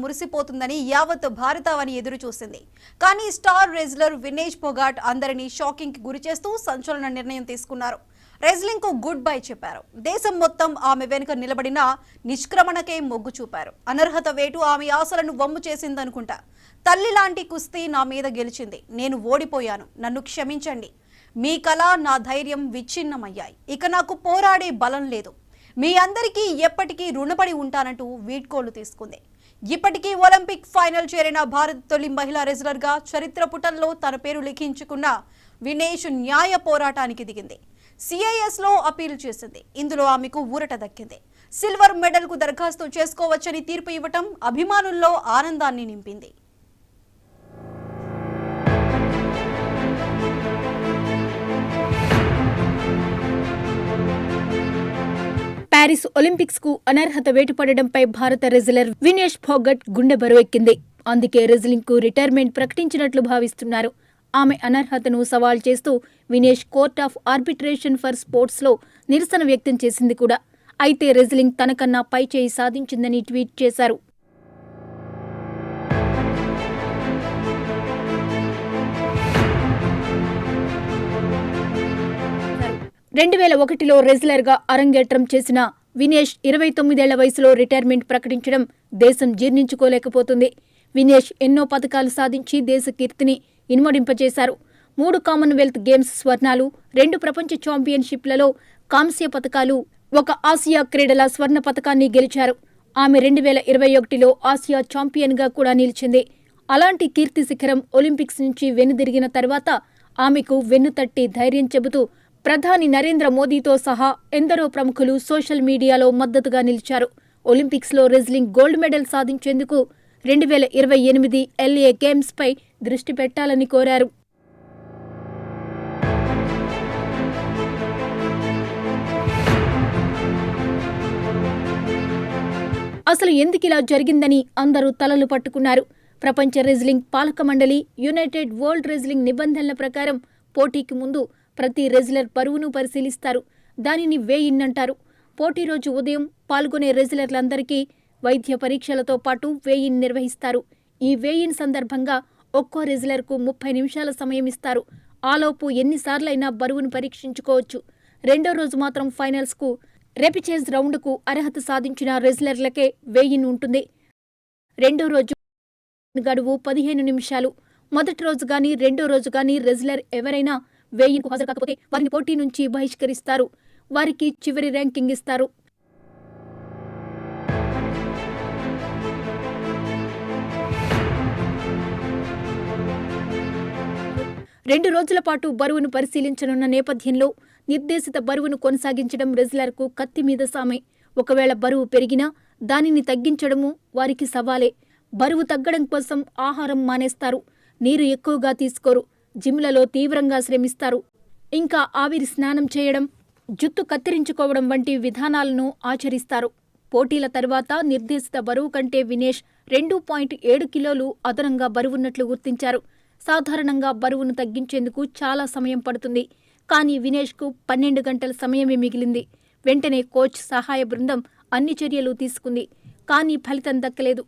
మురిసిపోతుందని యావత్ భారతావని ఎదురు చూసింది. కానీ స్టార్ రెజ్లర్ వినేష్ ఫోగాట్ అందరినీ షాకింగ్ కి గురిచేస్తూ సంచలన నిర్ణయం తీసుకున్నారు. రెజ్లింగ్ కు గుడ్ బై చెప్పారు. దేశం మొత్తం ఆమె వెనుక నిలబడిన నిష్క్రమణకే మొగ్గు చూపారు. అనర్హత వేటు ఆమె ఆశలను వమ్ము చేసిందనుకుంటా. తల్లి లాంటి కుస్తీ నా మీద గెలిచింది. నేను ఓడిపోయాను. నన్ను క్షమించండి. మీ కళ నా ధైర్యం విచ్ఛిన్నమయ్యాయి. ఇక నాకు పోరాడే బలం లేదు. మీ అందరికీ ఎప్పటికీ రుణపడి ఉంటానంటూ వీడ్కోలు తీసుకుంది. ఇప్పటికీ ఒలింపిక్ ఫైనల్ చేరిన భారత్ తొలి మహిళా రెజ్లర్ గా చరిత్ర పుటల్లో తన పేరు లిఖించుకున్న వినేష్ న్యాయ పోరాటానికి దిగింది. సిఐఎస్ లో అపీల్ చేసింది. ఇందులో ఆమెకు ఊరట దక్కింది. సిల్వర్ మెడల్ కు దరఖాస్తు చేసుకోవచ్చని తీర్పు ఇవ్వటం అభిమానుల్లో ఆనందాన్ని నింపింది. ప్యారిస్ ఒలింపిక్స్ కు అనర్హత వేటుపడడంపై భారత రెజ్లర్ వినేష్ ఫోగట్ గుండె బరువెక్కింది. అందుకే రెజ్లింగ్ కు రిటైర్మెంట్ ప్రకటించినట్లు భావిస్తున్నారు. ఆమె అనర్హతను సవాల్ చేస్తూ Vinesh court of arbitration for sports లో నిరసన వ్యక్తం చేసింది కూడా. అయితే రెజ్లింగ్ తనకన్నా పై చేయి సాధించిందని ట్వీట్ చేశారు. 2001లో రెజ్లర్ గా అరంగేట్రం చేసిన వినేష్ 29 ఏళ్ల వయసులో రిటైర్మెంట్ ప్రకటించడం దేశం జీర్ణించుకోలేకపోతుంది. వినేష్ ఎన్నో పతకాలు సాధించి దేశ కీర్తిని ఇనుమడింపచేశారు. 3 కామన్వెల్త్ గేమ్స్ స్వర్ణాలు, 2 ప్రపంచ ఛాంపియన్షిప్లలో కాంస్య పతకాలు, 1 ఆసియా క్రీడల స్వర్ణ పతకాన్ని గెలిచారు. ఆమె 2021లో ఆసియా ఛాంపియన్గా కూడా నిలిచింది. అలాంటి కీర్తి శిఖరం ఒలింపిక్స్ నుంచి వెనుదిరిగిన తర్వాత ఆమెకు వెన్నుతట్టి ధైర్యం చెబుతూ ప్రధాని నరేంద్ర మోదీతో సహా ఎందరో ప్రముఖులు సోషల్ మీడియాలో మద్దతుగా నిలిచారు. ఒలింపిక్స్లో రెజ్లింగ్ గోల్డ్ మెడల్ సాధించేందుకు 2028 LA గేమ్స్ పై దృష్టి పెట్టాలని కోరారు. అసలు ఎందుకిలా జరిగిందని అందరూ తలలు పట్టుకున్నారు. ప్రపంచ రెజ్లింగ్ పాలక మండలి యునైటెడ్ వరల్డ్ రెజ్లింగ్ నిబంధనల ప్రకారం పోటీకి ముందు ప్రతి రెజ్లర్ బరువును పరిశీలిస్తారు. దానిని వేయిన్ అంటారు. పోటీ రోజు ఉదయం పాల్గొనే రెజ్లర్లందరికీ వైద్య పరీక్షలతో పాటు వేయిన్ నిర్వహిస్తారు. ఈ వేయిన్ సందర్భంగా ఒక్కో రెజ్లర్కు 30 నిమిషాల సమయం ఇస్తారు. ఆలోపు ఎన్నిసార్లైనా బరువును పరీక్షించుకోవచ్చు. రెండో రోజు మాత్రం ఫైనల్స్కు రెపిచేజ్ రౌండ్కు అర్హత సాధించిన రెజ్లర్లకే వేయిన్ ఉంటుంది. రెండో రోజు గడువు 15 నిమిషాలు. మొదటి రోజు గానీ రెండో రోజు గానీ రెజ్లర్ ఎవరైనా వేయిన్కు హాజరు కాకపోతే వారిని పోటీ నుంచి బహిష్కరిస్తారు. వారికి చివరి ర్యాంకింగ్ ఇస్తారు. రెండు రోజుల పాటు బరువును పరిశీలించనున్న నేపథ్యంలో నిర్దేశిత బరువును కొనసాగించడం రెజ్లర్కు కత్తి మీద సామే. ఒకవేళ బరువు పెరిగినా దానిని తగ్గించడము వారికి సవాలే. బరువు తగ్గడం కోసం ఆహారం మానేస్తారు. నీరు ఎక్కువగా తీసుకోరు. జిమ్లలో తీవ్రంగా శ్రమిస్తారు. ఇంకా ఆవిరి స్నానం చేయడం, జుట్టు కత్తిరించుకోవడం వంటి విధానాలను ఆచరిస్తారు. పోటీల తర్వాత నిర్దేశిత బరువు కంటే వినేష్ 2.7 కిలోలు అదనంగా బరువున్నట్లు గుర్తించారు. సాధారణంగా బరువును తగ్గించేందుకు చాలా సమయం పడుతుంది. కానీ వినేష్కు 12 గంటల సమయమే మిగిలింది. వెంటనే కోచ్ సహాయ బృందం అన్ని చర్యలు తీసుకుంది. కానీ ఫలితం దక్కలేదు.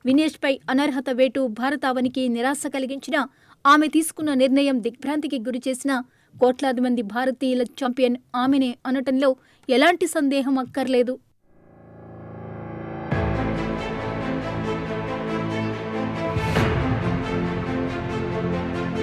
వినేష్పై అనర్హత వేటు భారతావనికి నిరాశ కలిగించినా ఆమె తీసుకున్న నిర్ణయం దిగ్భ్రాంతికి గురిచేసిన కోట్లాది మంది భారతీయుల ఛాంపియన్ ఆమెనే అనటంలో ఎలాంటి సందేహం అక్కర్లేదు.